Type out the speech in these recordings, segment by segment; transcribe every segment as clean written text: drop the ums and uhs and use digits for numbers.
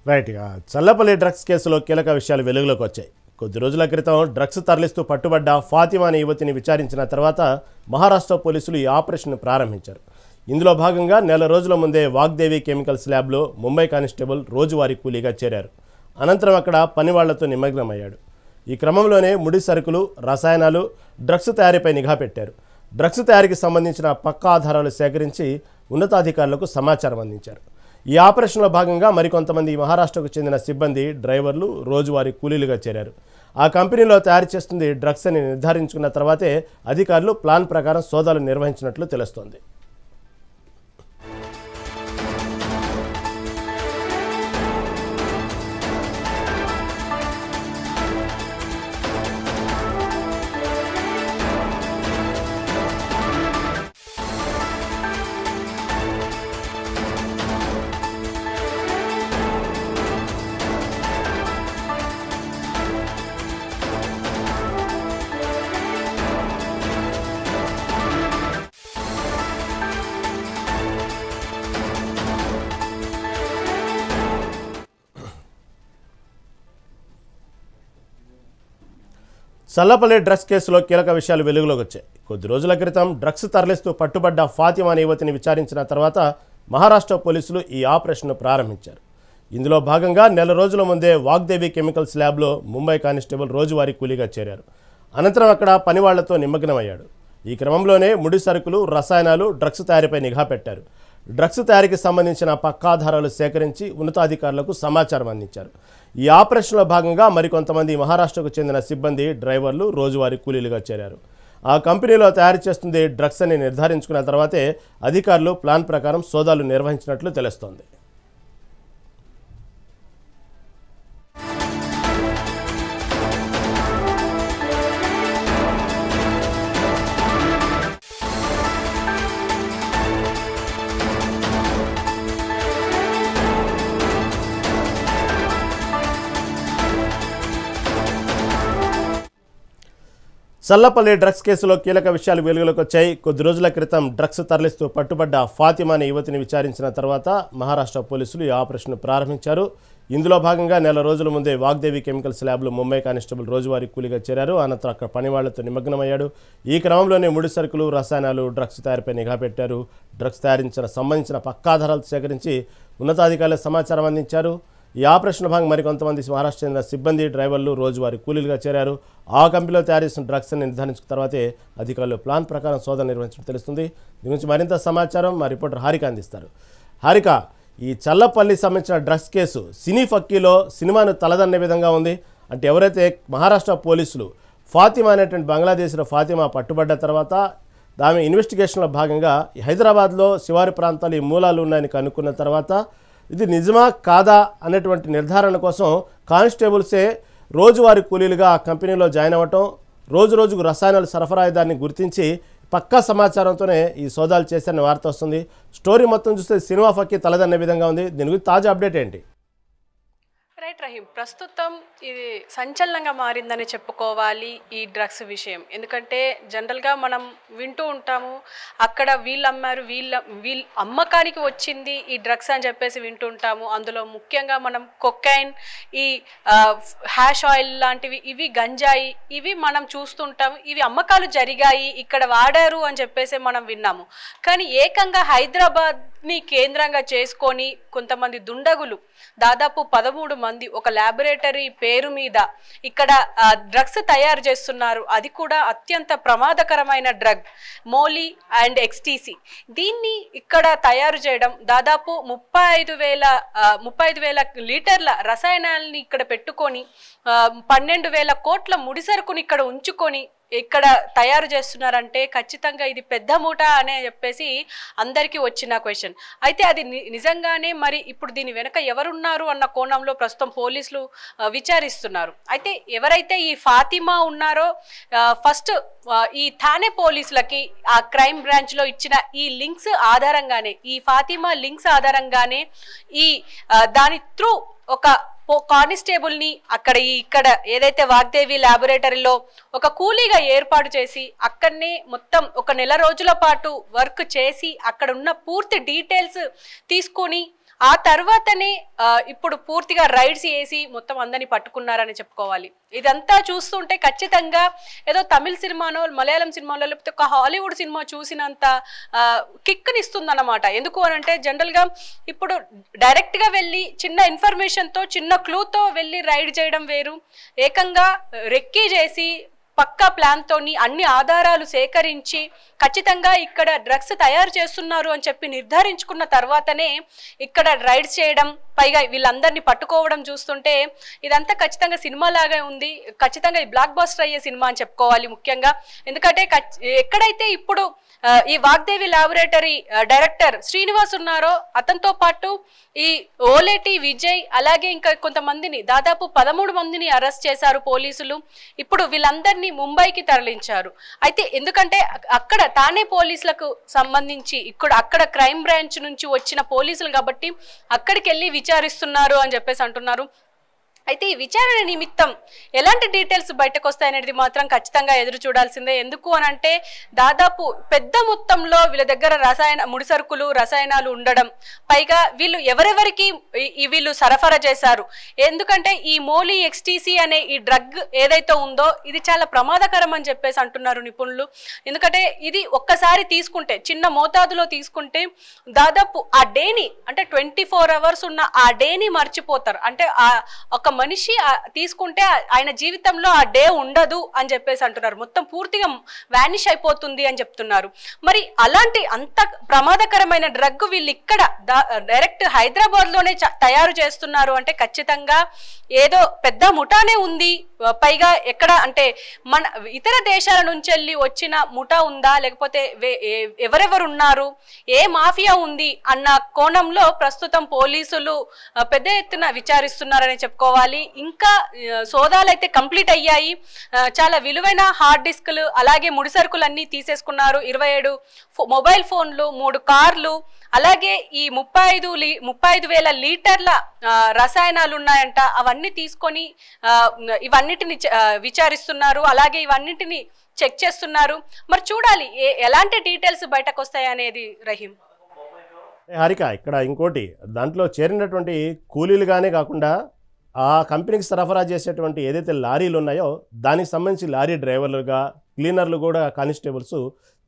Right. Challapalli drugs కేసులో కీలక విషయాలు వెలుగులోకి వచ్చాయి. కొద్ది రోజుల క్రితం డ్రగ్స్ తరలిస్తూ పట్టుబడ్డ ఫాతిమా అనే యువతిని విచారించిన తర్వాత మహారాష్ట్ర పోలీసులు ఈ ఆపరేషన్ ప్రారంభించారు. ఇందులో భాగంగా నెల రోజుల ముందే వాగ్దేవి కెమికల్స్ ల్యాబ్లో ముంబై కానిస్టేబుల్ రోజువారీ కూలీగా చేరారు. అనంతరం అక్కడ పనివాళ్లతో నిమగ్నమయ్యాడు. ఈ క్రమంలోనే ముడి సరుకులు, రసాయనాలు, డ్రగ్స్ తయారీపై నిఘా పెట్టారు. డ్రగ్స్ తయారీకి సంబంధించిన పక్కా ఆధారాలు సేకరించి ఉన్నతాధికారులకు సమాచారం అందించారు. ఈ ఆపరేషన్లో భాగంగా మరికొంతమంది మహారాష్ట్రకు చెందిన సిబ్బంది, డ్రైవర్లు రోజువారీ కూలీలుగా చేరారు. ఆ కంపెనీలో తయారు చేస్తుంది డ్రగ్స్ అని నిర్ధారించుకున్న తర్వాతే అధికారులు ప్లాన్ ప్రకారం సోదాలు నిర్వహించినట్లు తెలుస్తోంది. చల్లపల్లి డ్రగ్స్ కేసులో కీలక విషయాలు వెలుగులోకి వచ్చాయి. కొద్ది రోజుల క్రితం డ్రగ్స్ తరలిస్తూ పట్టుబడ్డ ఫాతిమా అనే యువతిని విచారించిన తర్వాత మహారాష్ట్ర పోలీసులు ఈ ఆపరేషన్ను ప్రారంభించారు. ఇందులో భాగంగా నెల రోజుల ముందే వాగ్దేవి కెమికల్స్ ల్యాబ్లో ముంబై కానిస్టేబుల్ రోజువారీ కూలీగా చేరారు. అనంతరం అక్కడ పనివాళ్లతో నిమగ్నమయ్యాడు. ఈ క్రమంలోనే ముడి సరుకులు, రసాయనాలు, డ్రగ్స్ తయారీపై నిఘా పెట్టారు. డ్రగ్స్ తయారీకి సంబంధించిన పక్కాధారాలు సేకరించి ఉన్నతాధికారులకు సమాచారం అందించారు. ఈ ఆపరేషన్లో భాగంగా మరికొంతమంది మహారాష్ట్రకు చెందిన సిబ్బంది, డ్రైవర్లు రోజువారీ కూలీలుగా చేరారు. ఆ కంపెనీలో తయారు చేస్తుంది డ్రగ్స్ అని నిర్ధారించుకున్న తర్వాతే అధికారులు ప్లాన్ ప్రకారం సోదాలు నిర్వహించినట్లు తెలుస్తోంది. చల్లపల్లి డ్రగ్స్ కేసులో కీలక విషయాలు వెలుగులోకి వచ్చాయి. కొద్ది రోజుల క్రితం డ్రగ్స్ తరలిస్తూ పట్టుబడ్డ ఫాతిమా అనే యువతిని విచారించిన తర్వాత మహారాష్ట్ర పోలీసులు ఈ ఆపరేషన్ ప్రారంభించారు. ఇందులో భాగంగా నెల రోజుల ముందే వాగ్దేవి కెమికల్స్ ల్యాబ్లో ముంబై కానిస్టేబుల్ రోజువారీ కూలీగా చేరారు. అనంతరం అక్కడ పనివాళ్లతో నిమగ్నమయ్యాడు. ఈ క్రమంలోనే ముడి సరుకులు, రసాయనాలు, డ్రగ్స్ తయారీపై నిఘా పెట్టారు. డ్రగ్స్ సంబంధించిన పక్కాధారాలు సేకరించి ఉన్నతాధికారులకు సమాచారం అందించారు. ఈ ఆపరేషన్ భాగంగా మరికొంతమంది మహారాష్ట్ర చెందిన సిబ్బంది, డ్రైవర్లు రోజువారీ కూలీలుగా చేరారు. ఆ కంపెనీలో తయారు చేసిన డ్రగ్స్ అని నిర్ధారించిన తర్వాతే అధికారులు ప్లాన్ ప్రకారం సోదన నిర్వహించడం తెలుస్తుంది. దీని గురించి మరింత సమాచారం మా రిపోర్టర్ హారిక అందిస్తారు. హారిక, ఈ చల్లపల్లి సంబంధించిన డ్రగ్స్ కేసు సినీ ఫక్కీలో సినిమాను తలదన్నే విధంగా ఉంది. అంటే ఎవరైతే మహారాష్ట్ర పోలీసులు ఫాతిమా అనేటువంటి బంగ్లాదేశ్లో ఫాతిమా పట్టుబడ్డ తర్వాత ఆమె ఇన్వెస్టిగేషన్లో భాగంగా హైదరాబాద్లో శివారు ప్రాంతాలు ఈ మూలాలు ఉన్నాయని కనుక్కున్న తర్వాత ఇది నిజమా కాదా అనేటువంటి నిర్ధారణ కోసం కానిస్టేబుల్సే రోజువారీ కూలీలుగా ఆ కంపెనీలో జాయిన్ అవ్వటం, రోజుకు రసాయనాల సరఫరాదాన్ని గుర్తించి పక్కా సమాచారంతోనే ఈ సోదాలు చేశారని వార్త వస్తుంది. స్టోరీ మొత్తం చూస్తే సినిమా ఫక్కీ తలదన్నే విధంగా ఉంది. దీని గురించి తాజా అప్డేట్ ఏంటి? రైట్ రహీం, ప్రస్తుతం ఇది సంచలనంగా మారిందని చెప్పుకోవాలి ఈ డ్రగ్స్ విషయం. ఎందుకంటే జనరల్గా మనం వింటూ ఉంటాము, అక్కడ వీళ్ళు అమ్మారు, వీళ్ళ అమ్మకానికి వచ్చింది ఈ డ్రగ్స్ అని చెప్పేసి వింటూ ఉంటాము. అందులో ముఖ్యంగా మనం కొకైన్, ఈ హ్యాష్ ఆయిల్ లాంటివి, ఇవి గంజాయి, ఇవి మనం చూస్తుంటాము. ఇవి అమ్మకాలు జరిగాయి, ఇక్కడ వాడారు అని చెప్పేసి మనం విన్నాము. కానీ ఏకంగా హైదరాబాద్ని కేంద్రంగా చేసుకొని కొంతమంది దుండగులు, దాదాపు 13 మంది ఒక ల్యాబొరేటరీ పేరు మీద ఇక్కడ డ్రగ్స్ తయారు చేస్తున్నారు. అది కూడా అత్యంత ప్రమాదకరమైన డ్రగ్ మోలీ అండ్ ఎక్స్టీసీ. దీన్ని ఇక్కడ తయారు చేయడం, దాదాపు 35,000 లీటర్ల రసాయనాలని ఇక్కడ పెట్టుకొని 12,000 కోట్ల ముడిసరుకుని ఇక్కడ ఉంచుకొని ఇక్కడ తయారు చేస్తున్నారంటే ఖచ్చితంగా ఇది పెద్ద మూట అనే చెప్పేసి అందరికీ వచ్చిన క్వశ్చన్. అయితే అది నిజంగానే మరి ఇప్పుడు దీని వెనక ఎవరున్నారు అన్న కోణంలో ప్రస్తుతం పోలీసులు విచారిస్తున్నారు. అయితే ఎవరైతే ఈ ఫాతిమా ఉన్నారో ఫస్ట్ ఈ థానే పోలీసులకి ఆ క్రైమ్ బ్రాంచ్లో ఇచ్చిన ఈ లింక్స్ ఆధారంగానే, ఈ ఫాతిమా లింక్స్ ఆధారంగానే ఈ దాని త్రూ ఒక కానిస్టేబుల్ని ఇక్కడ ఏదైతే వాగ్దేవి ల్యాబొరేటరీలో ఒక కూలీగా ఏర్పాటు చేసి అక్కడనే మొత్తం ఒక నెల రోజుల పాటు వర్క్ చేసి అక్కడ ఉన్న పూర్తి డీటెయిల్స్ తీసుకొని ఆ తర్వాతనే ఇప్పుడు పూర్తిగా రైడ్స్ చేసి మొత్తం అందరినీ పట్టుకున్నారని చెప్పుకోవాలి. ఇదంతా చూస్తుంటే ఖచ్చితంగా ఏదో తమిళ సినిమానో మలయాళం సినిమాలో లేకపోతే ఒక హాలీవుడ్ సినిమా చూసినంత కిక్నిస్తుందన్నమాట. ఎందుకు అని అంటే జనరల్గా ఇప్పుడు డైరెక్ట్గా వెళ్ళి చిన్న ఇన్ఫర్మేషన్తో చిన్న క్లూతో వెళ్ళి రైడ్ చేయడం వేరు, ఏకంగా రెక్కీ చేసి పక్కా ప్లాన్ తోని అన్ని ఆధారాలు సేకరించి ఖచ్చితంగా ఇక్కడ డ్రగ్స్ తయారు చేస్తున్నారు అని చెప్పి నిర్ధారించుకున్న తర్వాతనే ఇక్కడ రైడ్స్ చేయడం, పైగా వీళ్ళందరినీ పట్టుకోవడం చూస్తుంటే ఇదంతా ఖచ్చితంగా సినిమా లాగా ఉంది. ఖచ్చితంగా ఈ బ్లాక్ బస్టర్ అయ్యే సినిమా అని చెప్పుకోవాలి ముఖ్యంగా. ఎందుకంటే ఎక్కడైతే ఇప్పుడు ఈ వాగ్దేవి ల్యాబొరేటరీ డైరెక్టర్ శ్రీనివాస్ ఉన్నారో అతనితో పాటు ఈ ఓలేటి విజయ్ అలాగే ఇంకా కొంతమందిని దాదాపు 13 మందిని అరెస్ట్ చేశారు పోలీసులు. ఇప్పుడు వీళ్ళందరినీ ముంబైకి తరలించారు. అయితే ఎందుకంటే అక్కడ తానే పోలీసులకు సంబంధించి అక్కడ క్రైమ్ బ్రాంచ్ నుంచి వచ్చిన పోలీసులు కాబట్టి అక్కడికి వెళ్ళి విచారిస్తున్నారు అని చెప్పేసి అంటున్నారు. అయితే ఈ విచారణ నిమిత్తం ఎలాంటి డీటెయిల్స్ బయటకు వస్తాయనేది మాత్రం ఖచ్చితంగా ఎదురు చూడాల్సిందే. ఎందుకు అని అంటే దాదాపు పెద్ద మొత్తంలో వీళ్ళ దగ్గర ముడిసరుకులు రసాయనాలు ఉండడం, పైగా వీళ్ళు ఎవరెవరికి వీళ్ళు సరఫరా చేశారు. ఎందుకంటే ఈ మోలీ ఎక్స్టీసీ అనే ఈ డ్రగ్ ఏదైతే ఉందో ఇది చాలా ప్రమాదకరం అని చెప్పేసి అంటున్నారు నిపుణులు. ఎందుకంటే ఇది ఒక్కసారి తీసుకుంటే చిన్న మోతాదులో తీసుకుంటే దాదాపు ఆ డేని అంటే 24 hours ఉన్న ఆ డేని మర్చిపోతారు. అంటే ఒక మనిషి తీసుకుంటే ఆయన జీవితంలో ఆ డే ఉండదు అని చెప్పేసి అంటున్నారు. మొత్తం పూర్తిగా వానిష్ అయిపోతుంది అని చెప్తున్నారు. మరి అలాంటి అంత ప్రమాదకరమైన డ్రగ్ వీళ్ళు ఇక్కడ డైరెక్ట్ హైదరాబాద్ లోనే తయారు చేస్తున్నారు అంటే ఖచ్చితంగా ఏదో పెద్ద ముఠానే ఉంది. పైగా ఎక్కడ అంటే మన ఇతర దేశాల నుంచి వెళ్ళి వచ్చిన ముఠా ఉందా, లేకపోతే ఎవరెవరు ఉన్నారు, ఏ మాఫియా ఉంది అన్న కోణంలో ప్రస్తుతం పోలీసులు పెద్ద ఎత్తున విచారిస్తున్నారని చెప్పుకోవాలి. ఇంకా సోదాలు అయితే కంప్లీట్ అయ్యాయి. చాలా విలువైన హార్డ్ డిస్క్లు అలాగే ముడిసరుకులన్నీ తీసేసుకున్నారు. 27 మొబైల్ ఫోన్లు, 3 కార్లు, అలాగే ఈ 35,000 లీటర్ల రసాయనాలు ఉన్నాయంట. అవన్నీ తీసుకొని ఇవన్నిటిని విచారిస్తున్నారు. అలాగే ఇవన్నిటిని చెక్ చేస్తున్నారు. మరి చూడాలి ఎలాంటి డీటెయిల్స్ బయటకు వస్తాయి అనేది. రహీం, హారిక, ఇక్కడ ఇంకోటి దాంట్లో చేరినటువంటి కూలీలుగానే కాకుండా ఆ కంపెనీకి సరఫరా చేసేటువంటి ఏదైతే లారీలు ఉన్నాయో దానికి సంబంధించి లారీ డ్రైవర్లుగా క్లీనర్లు కూడా కానిస్టేబుల్స్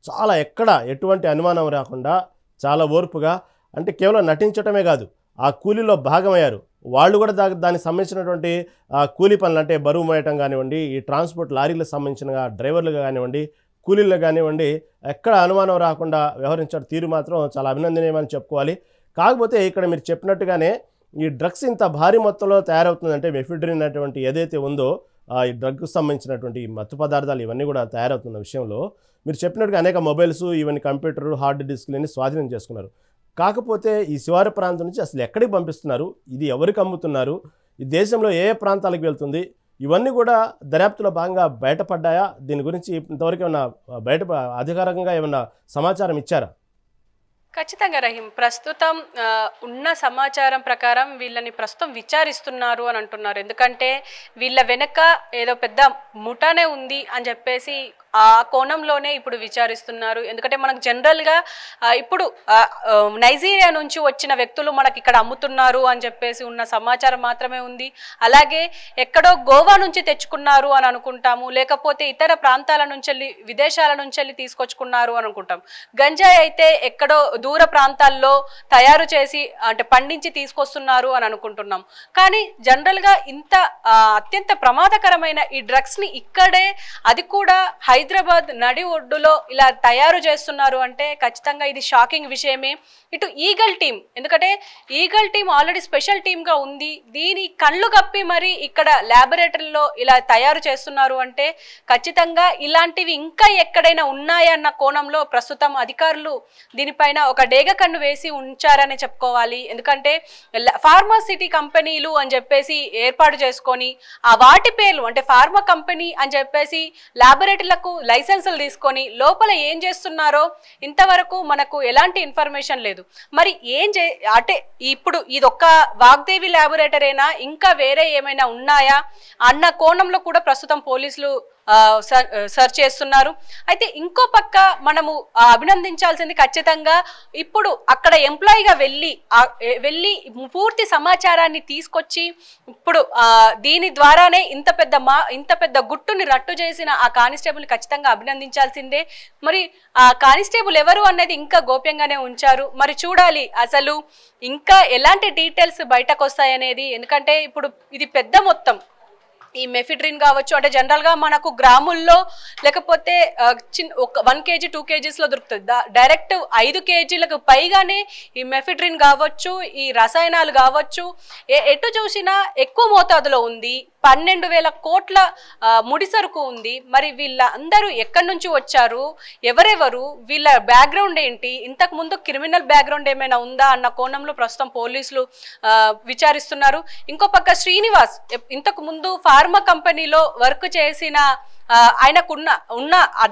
చాలా ఎక్కడ ఎటువంటి అనుమానం రాకుండా చాలా ఓర్పుగా, అంటే కేవలం నటించటమే కాదు ఆ కూలీలో భాగమయ్యారు. వాళ్ళు కూడా దానికి సంబంధించినటువంటి కూలీ పనులు అంటే బరువు మోయటం కానివ్వండి, ఈ ట్రాన్స్పోర్ట్ లారీలకు సంబంధించిన డ్రైవర్లుగా కానివ్వండి, కూలీలు కానివ్వండి, ఎక్కడ అనుమానం రాకుండా వ్యవహరించడం తీరు మాత్రం చాలా అభినందనీయమని చెప్పుకోవాలి. కాకపోతే ఇక్కడ మీరు చెప్పినట్టుగానే ఈ డ్రగ్స్ ఇంత భారీ మొత్తంలో తయారవుతుందంటే మెఫిడ్రిన్ అనేటువంటి ఏదైతే ఉందో ఈ డ్రగ్కు సంబంధించినటువంటి మత్తు పదార్థాలు ఇవన్నీ కూడా తయారవుతున్న విషయంలో మీరు చెప్పినట్టుగా అనేక మొబైల్స్, ఈవెన్ కంప్యూటర్, హార్డ్ డిస్క్లన్నీ స్వాధీనం చేసుకున్నారు. కాకపోతే ఈ శివారు ప్రాంతం నుంచి అసలు ఎక్కడికి పంపిస్తున్నారు, ఇది ఎవరికి అమ్ముతున్నారు, ఈ దేశంలో ఏ ప్రాంతాలకు వెళ్తుంది, ఇవన్నీ కూడా దర్యాప్తులో భాగంగా బయటపడ్డాయా? దీని గురించి ఇంతవరకు ఏమన్నా అధికారికంగా ఏమన్నా సమాచారం ఇచ్చారా? ఖచ్చితంగా రహీం, ప్రస్తుతం ఉన్న సమాచారం ప్రకారం వీళ్ళని ప్రస్తుతం విచారిస్తున్నారు అని అంటున్నారు. ఎందుకంటే వీళ్ళ వెనక ఏదో పెద్ద ముఠానే ఉంది అని చెప్పేసి ఆ కోణంలోనే ఇప్పుడు విచారిస్తున్నారు. ఎందుకంటే మనకు జనరల్గా ఇప్పుడు నైజీరియా నుంచి వచ్చిన వ్యక్తులు మనకి ఇక్కడ అమ్ముతున్నారు అని చెప్పేసి ఉన్న సమాచారం మాత్రమే ఉంది. అలాగే ఎక్కడో గోవా నుంచి తెచ్చుకున్నారు అని అనుకుంటాము, లేకపోతే ఇతర ప్రాంతాల నుంచి వెళ్ళి విదేశాల నుంచి వెళ్ళి తీసుకొచ్చుకున్నారు అని అనుకుంటాం. గంజాయి అయితే ఎక్కడో దూర ప్రాంతాల్లో తయారు చేసి అంటే పండించి తీసుకొస్తున్నారు అని అనుకుంటున్నాం. కానీ జనరల్గా ఇంత అత్యంత ప్రమాదకరమైన ఈ డ్రగ్స్ని ఇక్కడే, అది కూడా హైదరాబాద్ నడి ఒడ్డులో ఇలా తయారు చేస్తున్నారు అంటే ఖచ్చితంగా ఇది షాకింగ్ విషయమే. ఇటు ఈగల్ టీం, ఎందుకంటే ఈగల్ టీం ఆల్రెడీ స్పెషల్ టీమ్గా ఉంది, దీని కళ్ళు కప్పి మరి ఇక్కడ ల్యాబొరేటరీలో ఇలా తయారు చేస్తున్నారు అంటే ఖచ్చితంగా ఇలాంటివి ఇంకా ఎక్కడైనా ఉన్నాయన్న కోణంలో ప్రస్తుతం అధికారులు దీనిపైన ఒక డేగ కన్ను వేసి ఉంచారని చెప్పుకోవాలి. ఎందుకంటే ఫార్మాసిటీ కంపెనీలు అని చెప్పేసి ఏర్పాటు చేసుకొని ఆ వాటి పేర్లు అంటే ఫార్మా కంపెనీ అని చెప్పేసి ల్యాబొరేటరీలకు లైసెన్సులు తీసుకొని లోపల ఏం చేస్తున్నారో ఇంతవరకు మనకు ఎలాంటి ఇన్ఫర్మేషన్ లేదు. మరి అంటే ఇప్పుడు ఇదొక్క వాగ్దేవి ల్యాబొరేటరీనా, ఇంకా వేరే ఏమైనా ఉన్నాయా అన్న కోణంలో కూడా ప్రస్తుతం పోలీసులు సర్చ్ చేస్తున్నారు. అయితే ఇంకో పక్క మనము అభినందించాల్సింది ఖచ్చితంగా ఇప్పుడు అక్కడ ఎంప్లాయీగా వెళ్ళి పూర్తి సమాచారాన్ని తీసుకొచ్చి ఇప్పుడు దీని ద్వారానే ఇంత పెద్ద గుట్టుని రట్టు చేసిన ఆ కానిస్టేబుల్ ఖచ్చితంగా అభినందించాల్సిందే. మరి ఆ కానిస్టేబుల్ ఎవరు అనేది ఇంకా గోప్యంగానే ఉంచారు. మరి చూడాలి అసలు ఇంకా ఎలాంటి డీటెయిల్స్ బయటకు వస్తాయనేది. ఎందుకంటే ఇప్పుడు ఇది పెద్ద మొత్తం, ఈ మెఫిడ్రిన్ కావచ్చు, అంటే జనరల్గా మనకు గ్రాముల్లో లేకపోతే 1 kg 2 kgsలో దొరుకుతుంది. డైరెక్ట్ 5 kgలకు పైగానే ఈ మెఫిడ్రిన్ కావచ్చు, ఈ రసాయనాలు కావచ్చు, ఎటు చూసినా ఎక్కువ మోతాదులో ఉంది. 12,000 కోట్ల ముడిసరుకు ఉంది. మరి వీళ్ళందరూ ఎక్కడి నుంచి వచ్చారు, ఎవరెవరు, వీళ్ళ బ్యాక్గ్రౌండ్ ఏంటి, ఇంతకు ముందు క్రిమినల్ బ్యాక్గ్రౌండ్ ఏమైనా ఉందా అన్న కోణంలో ప్రస్తుతం పోలీసులు విచారిస్తున్నారు. ఇంకో పక్క శ్రీనివాస్ ఇంతకు ముందు ఫార్మా కంపెనీలో వర్క్ చేసిన ఆయనకున్న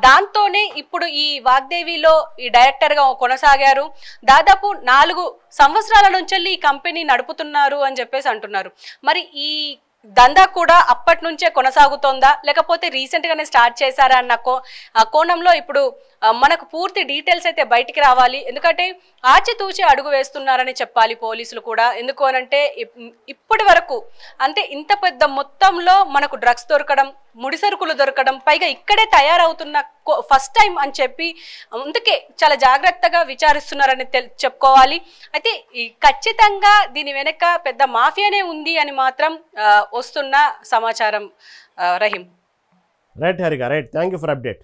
దాంతోనే ఇప్పుడు ఈ వాగ్దేవిలో ఈ డైరెక్టర్గా కొనసాగారు. దాదాపు 4 సంవత్సరాల నుంచి ఈ కంపెనీ నడుపుతున్నారు అని చెప్పేసి అంటున్నారు. మరి ఈ దందా కూడా అప్పటి నుంచే కొనసాగుతోందా లేకపోతే రీసెంట్ గానే స్టార్ట్ చేశారా అన్న కోణంలో ఇప్పుడు మనకు పూర్తి డీటెయిల్స్ అయితే బయటికి రావాలి. ఎందుకంటే ఆచితూచి అడుగు వేస్తున్నారని చెప్పాలి పోలీసులు కూడా. ఎందుకు అనంటే ఇప్పటి వరకు అంటే ఇంత పెద్ద మొత్తంలో మనకు డ్రగ్స్ దొరకడం, ముడిసరుకులు దొరకడం, పైగా ఇక్కడే తయారవుతున్న ఫస్ట్ టైం అని చెప్పి అందుకే చాలా జాగ్రత్తగా విచారిస్తున్నారని చెప్పుకోవాలి. అయితే ఖచ్చితంగా దీని వెనక పెద్ద మాఫియానే ఉంది అని మాత్రం వస్తున్న సమాచారం. Rahim. Right Harika, right. Thank you for update.